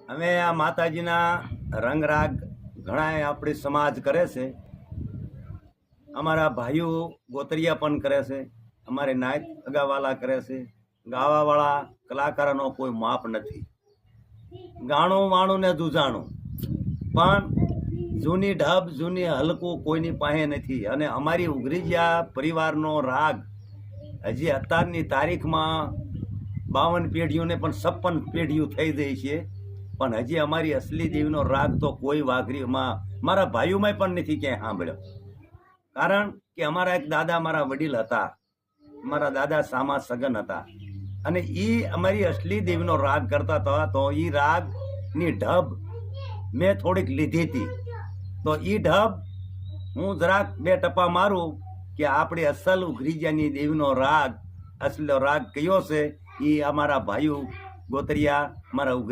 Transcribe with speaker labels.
Speaker 1: અમે આ માતાજીના રંગરાગ ઘણા આપણી સમાજ કરે છે, અમારા ભાઈઓ ગોતરિયા પણ કરે છે, અમારે નાયક અગાવાલા કરે છે, ગાવાવાળા કલાકારોનો કોઈ માપ નથી. ગાણું વાણું ને જુજાણું પણ જૂની ઢબ જૂની હલકું કોઈની પાસે નથી. અને અમારી ઉઘરીજા પરિવારનો રાગ હજી અત્યારની તારીખમાં 52 પેઢીઓને પણ 56 પેઢીઓ થઈ ગઈ છે, પણ હજી અમારી અસલી દેવીનો રાગ તો કોઈ વાઘરીમાં મારા ભાઈઓમાં પણ નથી ક્યાંય સાંભળ્યો. કારણ કે અમારા એક દાદા મારા વડીલ હતા, મારા દાદા સામા સગન હતા, અને એ અમારી અસલી દેવીનો રાગ કરતા હતા. તો એ રાગની ઢબ મેં થોડીક લીધી હતી, તો એ ઢબ હું જરાક 2 ટપા મારું કે આપણી અસલ ઉઘરીજાની દેવીનો રાગ, અસલો રાગ કયો છે એ અમારા ભાઈઓ ગોતરિયા મારા ઉઘરી